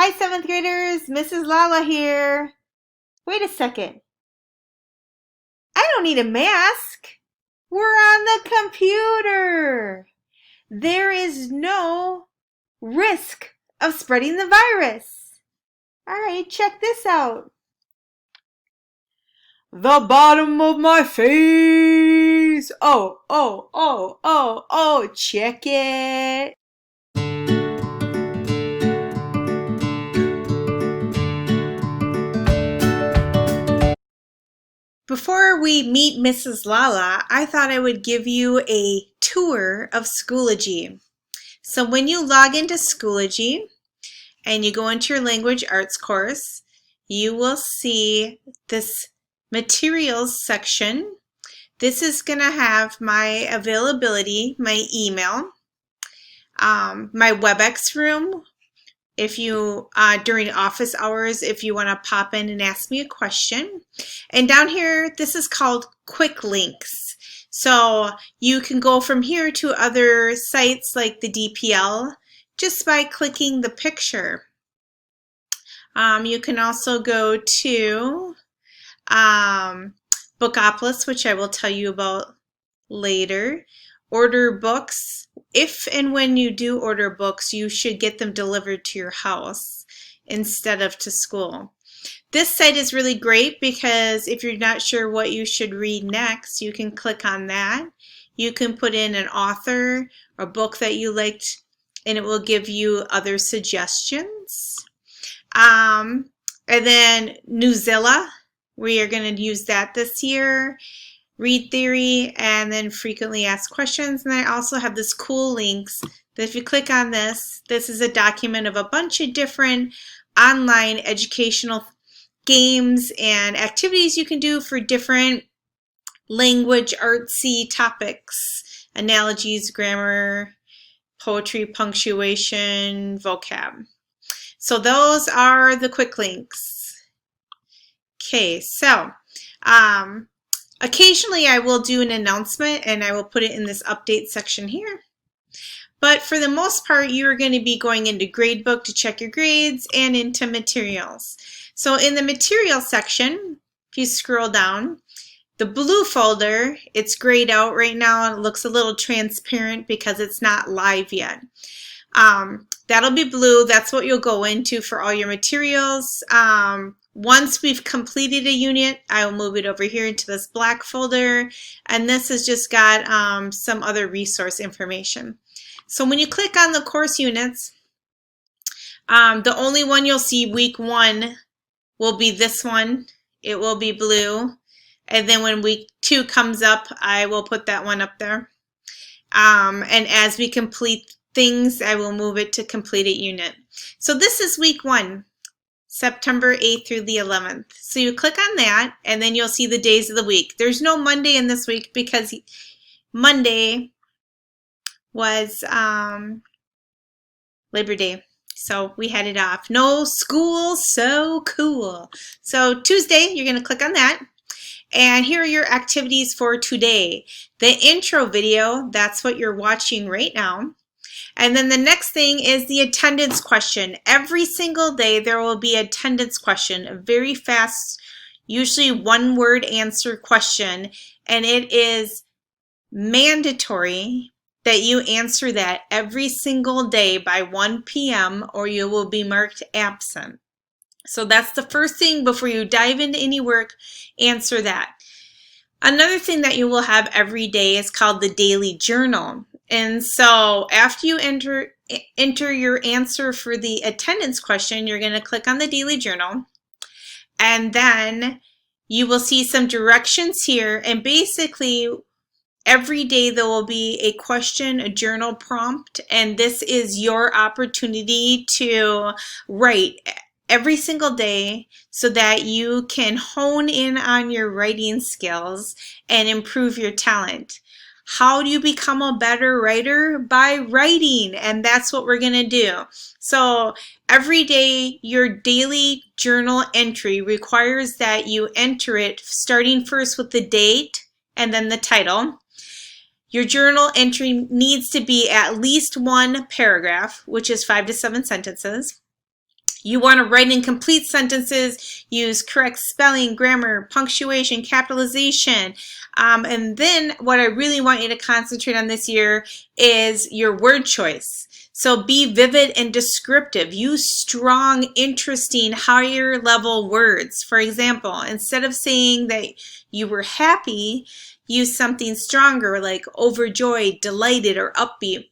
Hi, 7th graders. Mrs. Lala here. Wait a second. I don't need a mask. We're on the computer. There is no risk of spreading the virus. All right, check this out. The bottom of my face. Oh, check it. Before we meet Mrs. Lala, I thought I would give you a tour of Schoology. So when you log into Schoology and you go into your language arts course, you will see this materials section. This is going to have my availability, my email, my WebEx room. If you, during office hours, if you want to pop in and ask me a question. And down here, this is called quick links. So you can go from here to other sites like the DPL just by clicking the picture. You can also go to Bookopolis, which I will tell you about later. Order books. If and when you do order books, you should get them delivered to your house instead of to school. This site is really great because if you're not sure what you should read next, you can click on that. You can put in an author or book that you liked, and it will give you other suggestions. And then Newzilla, we are going to use that this year. Read theory, and then frequently asked questions. And I also have this cool links that if you click on this, this is a document of a bunch of different online educational games and activities you can do for different language artsy topics, analogies, grammar, poetry, punctuation, vocab. So those are the quick links. Okay, so occasionally I will do an announcement and I will put it in this update section here. But for the most part, you're going to be going into Gradebook to check your grades and into materials. So in the materials section, if you scroll down, the blue folder, it's grayed out right now and it looks a little transparent because it's not live yet. That'll be blue. That's what you'll go into for all your materials. Once we've completed a unit, I will move it over here into this black folder, and this has just got some other resource information. So when you click on the course units, the only one you'll see week 1 will be this one. It will be blue, and then when week 2 comes up, I will put that one up there. And as we complete things, I will move it to completed unit. So this is week 1. September 8th through the 11th. So you click on that and then you'll see the days of the week. There's no Monday in this week because Monday was Labor Day. So we had it off. No school, so cool. So Tuesday, you're going to click on that. And here are your activities for today. The intro video, that's what you're watching right now. And then the next thing is the attendance question. Every single day there will be an attendance question, a very fast, usually one-word answer question, and it is mandatory that you answer that every single day by 1 p.m. or you will be marked absent. So that's the first thing before you dive into any work, answer that. Another thing that you will have every day is called the daily journal. And so after you enter your answer for the attendance question, you're going to click on the daily journal. And then you will see some directions here. And basically, every day there will be a question, a journal prompt. And this is your opportunity to write every single day so that you can hone in on your writing skills and improve your talent. How do you become a better writer? By writing, and that's what we're going to do. So every day, your daily journal entry requires that you enter it starting first with the date and then the title. Your journal entry needs to be at least one paragraph, which is 5 to 7 sentences. You want to write in complete sentences, use correct spelling, grammar, punctuation, capitalization. And then what I really want you to concentrate on this year is your word choice. So be vivid and descriptive. Use strong, interesting, higher level words. For example, instead of saying that you were happy, use something stronger like overjoyed, delighted, or upbeat.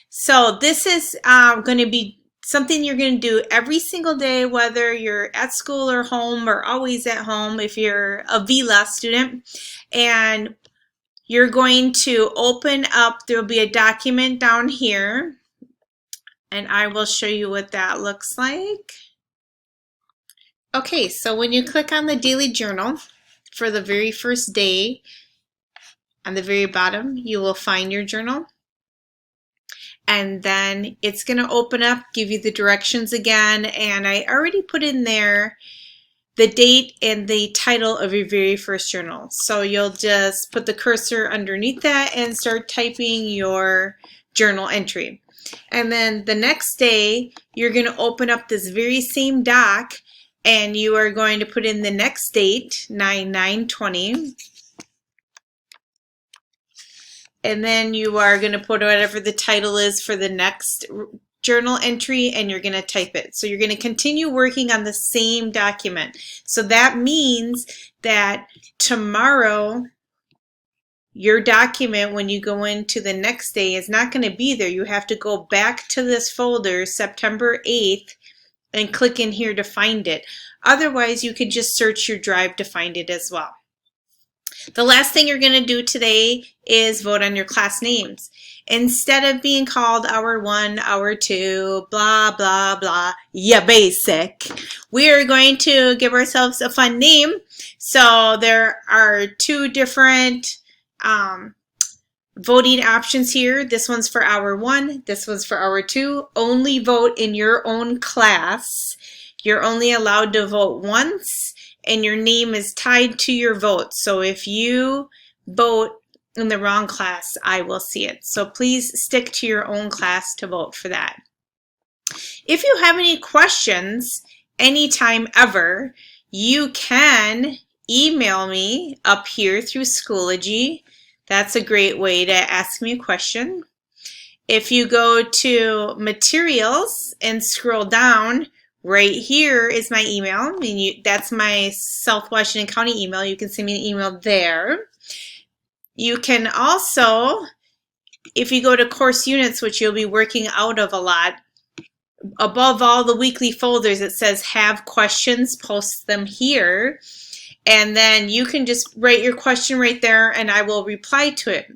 So this is going to be something you're going to do every single day, whether you're at school or home or always at home if you're a VLA student. And you're going to open up, there'll be a document down here, and I will show you what that looks like. Okay, so when you click on the daily journal for the very first day, on the very bottom, you will find your journal. And then it's going to open up, give you the directions again, and I already put in there the date and the title of your very first journal. So you'll just put the cursor underneath that and start typing your journal entry. And then the next day, you're going to open up this very same doc, and you are going to put in the next date, 9/9/20. And then you are going to put whatever the title is for the next journal entry, and you're going to type it. So you're going to continue working on the same document. So that means that tomorrow, your document, when you go into the next day, is not going to be there. You have to go back to this folder, September 8th, and click in here to find it. Otherwise, you could just search your drive to find it as well. The last thing you're going to do today is vote on your class names. Instead of being called hour 1, hour 2, blah, blah, blah, yeah, basic, we are going to give ourselves a fun name. So there are 2 different voting options here. This one's for hour 1, this one's for hour 2. Only vote in your own class. You're only allowed to vote once, and your name is tied to your vote. So if you vote in the wrong class, I will see it. So please stick to your own class to vote for that. If you have any questions anytime ever, you can email me up here through Schoology. That's a great way to ask me a question. If you go to materials and scroll down, right here is my email. That's my South Washington County email. You can send me an email there. You can also, if you go to course units, which you'll be working out of a lot, above all the weekly folders, it says have questions, post them here. And then you can just write your question right there and I will reply to it.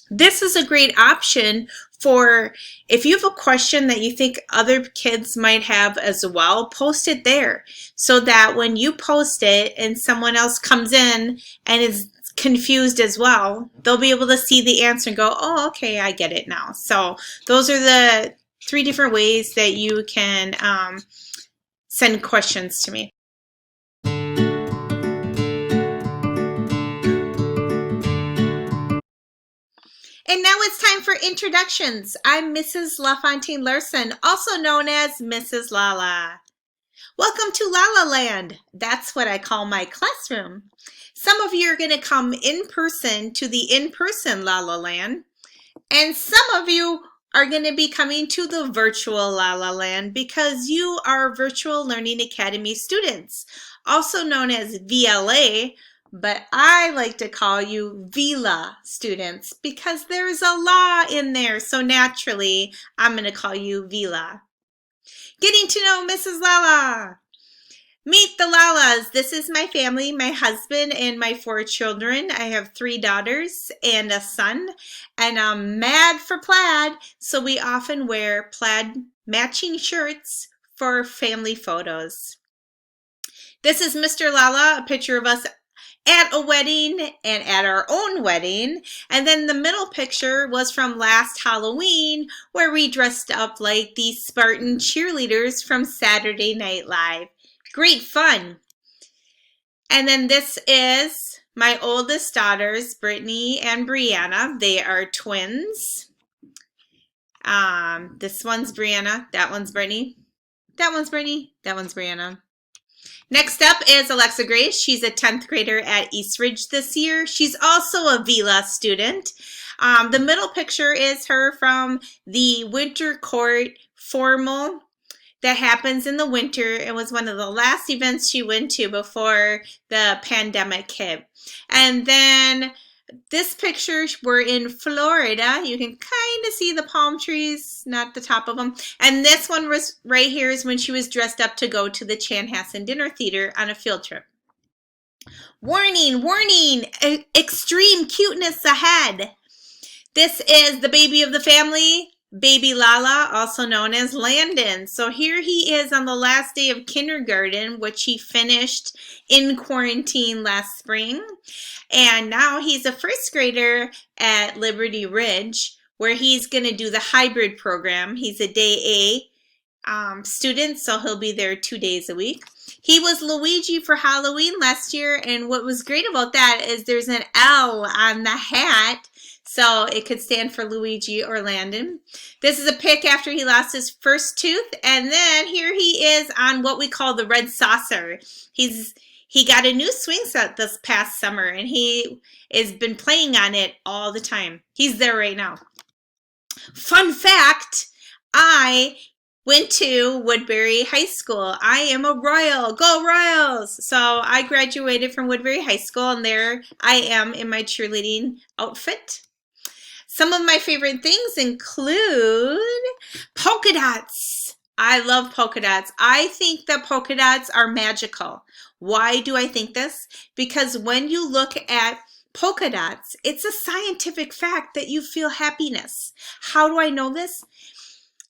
This is a great option for if you have a question that you think other kids might have as well, post it there so that when you post it and someone else comes in and is confused as well, they'll be able to see the answer and go, oh, okay, I get it now. So those are the 3 different ways that you can send questions to me. And now it's time for introductions. I'm Mrs. Lafontaine-Larson, also known as Mrs. Lala. Welcome to Lala Land. That's what I call my classroom. Some of you are going to come in person to the in-person Lala Land, and some of you are going to be coming to the virtual Lala Land because you are Virtual Learning Academy students, also known as VLA, but I like to call you VLA students because there's a law in there, so naturally I'm going to call you VLA. Getting to know Mrs. Lala. Meet the Lalas. This is my family, my husband and my 4 children. I have 3 daughters and a son, and I'm mad for plaid, so we often wear plaid matching shirts for family photos. This is Mr. Lala, a picture of us at a wedding and at our own wedding. And then the middle picture was from last Halloween where we dressed up like the Spartan cheerleaders from Saturday Night Live. Great fun. And then this is my oldest daughters, Brittany and Brianna. They are twins. This one's Brianna, that one's Brittany. That one's Brittany. That one's Brianna. Next up is Alexa Grace. She's a 10th grader at Eastridge this year. She's also a VLA student. The middle picture is her from the winter court formal that happens in the winter. It was one of the last events she went to before the pandemic hit. And then this picture, we're in Florida. You can kind of see the palm trees, not the top of them. And this one was right here is when she was dressed up to go to the Chanhassen Dinner Theater on a field trip. Warning, warning, extreme cuteness ahead. This is the baby of the family, baby Lala, also known as Landon. So here he is on the last day of kindergarten, which he finished in quarantine last spring. And now he's a first grader at Liberty Ridge, where he's going to do the hybrid program. He's a day A student, so he'll be there 2 days a week. He was Luigi for Halloween last year, and what was great about that is there's an L on the hat, so it could stand for Luigi or Landon. This is a pic after he lost his first tooth, and then here he is on what we call the red saucer. He got a new swing set this past summer, and he has been playing on it all the time. He's there right now. Fun fact, I went to Woodbury High School. I am a Royal. Go Royals! So I graduated from Woodbury High School, and there I am in my cheerleading outfit. Some of my favorite things include polka dots. I love polka dots. I think that polka dots are magical. Why do I think this? Because when you look at polka dots, it's a scientific fact that you feel happiness. How do I know this?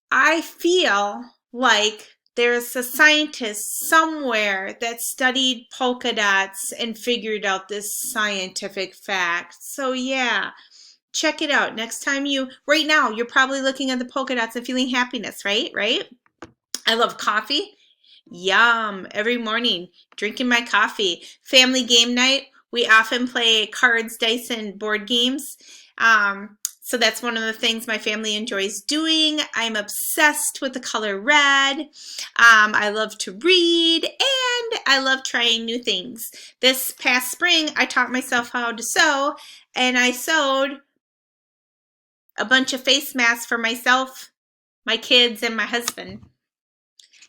I feel like there's a scientist somewhere that studied polka dots and figured out this scientific fact. So yeah, check it out. Next time right now, you're probably looking at the polka dots and feeling happiness, right? I love coffee. Yum. Every morning, drinking my coffee. Family game night. We often play cards, dice, and board games. So that's one of the things my family enjoys doing. I'm obsessed with the color red. I love to read, and I love trying new things. This past spring, I taught myself how to sew, and I sewed a bunch of face masks for myself, my kids, and my husband.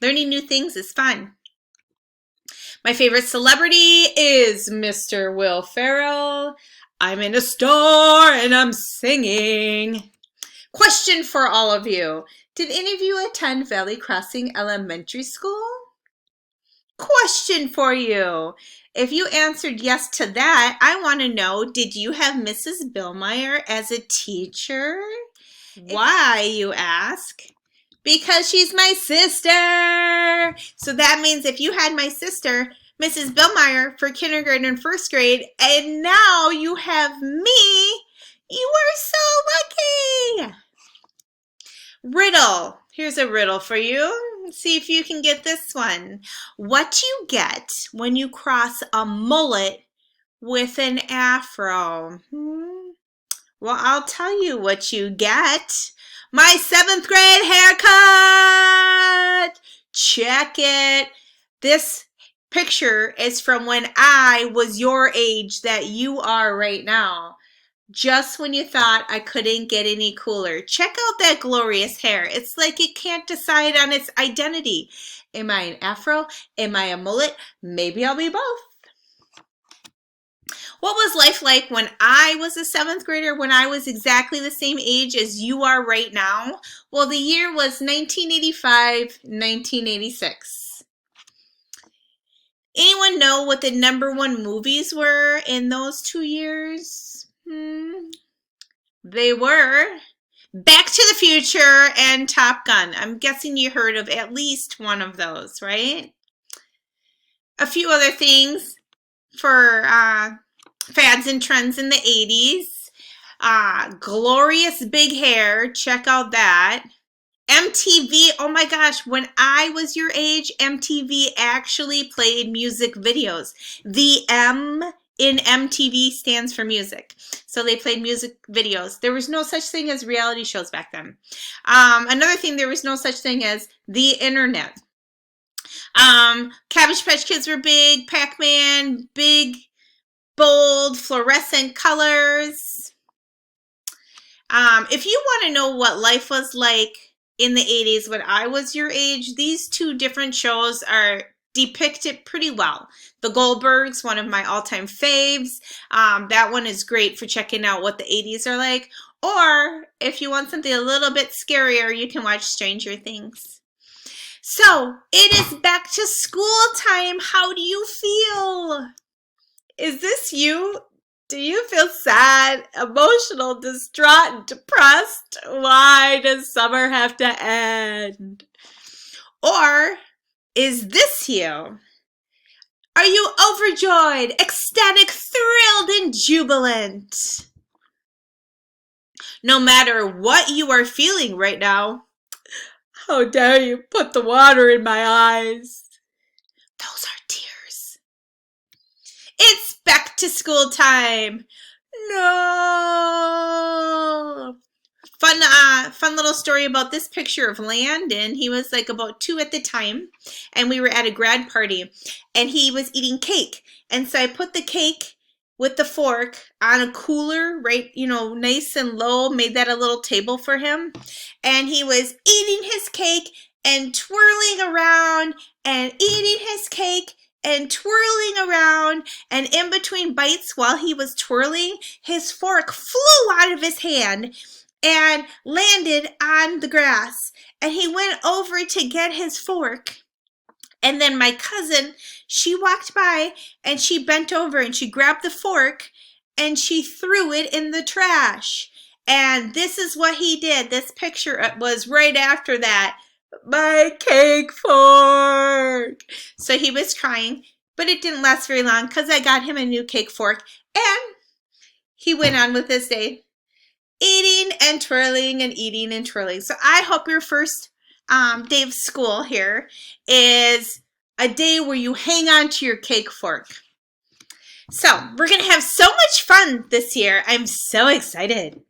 Learning new things is fun. My favorite celebrity is Mr. Will Ferrell. I'm in a store and I'm singing. Question for all of you. Did any of you attend Valley Crossing Elementary School? Question for you. If you answered yes to that, I want to know, did you have Mrs. Billmeyer as a teacher? Why, you ask? Because she's my sister. So that means if you had my sister, Mrs. Billmeyer, for kindergarten and first grade, and now you have me, you are so lucky. Riddle. Here's a riddle for you. Let's see if you can get this one. What do you get when you cross a mullet with an afro? Well, I'll tell you what you get. My 7th grade haircut. Check it. This picture is from when I was your age that you are right now. Just when you thought I couldn't get any cooler. Check out that glorious hair. It's like it can't decide on its identity. Am I an afro? Am I a mullet? Maybe I'll be both. What was life like when I was a 7th grader, when I was exactly the same age as you are right now? Well, the year was 1985, 1986. Anyone know what the #1 movies were in those 2 years? They were Back to the Future and Top Gun. I'm guessing you heard of at least one of those, right? A few other things for fads and trends in the 80s. Glorious big hair. Check out that. MTV, oh my gosh, when I was your age, MTV actually played music videos. The M in MTV stands for music. So they played music videos. There was no such thing as reality shows back then. Another thing, there was no such thing as the internet. Cabbage Patch Kids were big. Pac-Man, big, bold, fluorescent colors. If you want to know what life was like in the 80s when I was your age, these two different shows depict it pretty well. The Goldbergs, one of my all-time faves. That one is great for checking out what the 80s are like. Or if you want something a little bit scarier, you can watch Stranger Things. So, it is back to school time. How do you feel? Is this you? Do you feel sad, emotional, distraught, and depressed? Why does summer have to end? Or is this you? Are you overjoyed, ecstatic, thrilled, and jubilant? No matter what you are feeling right now, how dare you put the water in my eyes? Those are tears. It's back to school time. No. Fun little story about this picture of Landon. He was like about 2 at the time, and we were at a grad party, and he was eating cake. And so I put the cake with the fork on a cooler, right, nice and low, made that a little table for him. And he was eating his cake and twirling around and eating his cake and twirling around, and in between bites while he was twirling, his fork flew out of his hand and landed on the grass. And he went over to get his fork. And then my cousin, she walked by and she bent over and she grabbed the fork and she threw it in the trash. And this is what he did. This picture was right after that. My cake fork. So he was crying, but it didn't last very long because I got him a new cake fork. And he went on with his day, eating and twirling and eating and twirling. So I hope your first day of school here is a day where you hang on to your cake fork. So we're going to have so much fun this year. I'm so excited.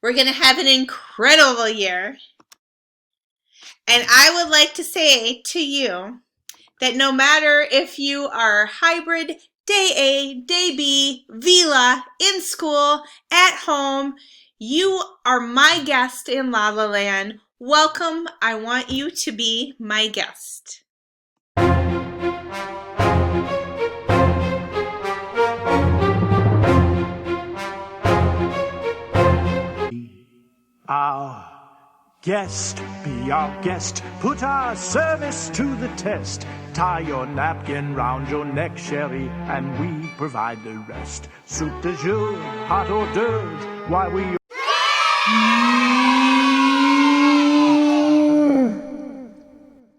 We're going to have an incredible year. And I would like to say to you that no matter if you are hybrid, day A, day B, Vila, in school, at home, you are my guest in La La Land. Welcome. I want you to be my guest. Our guest, be our guest, put our service to the test. Tie your napkin round your neck, Sherry, and we provide the rest. Soup de jour, hot hors d'oeuvres, while we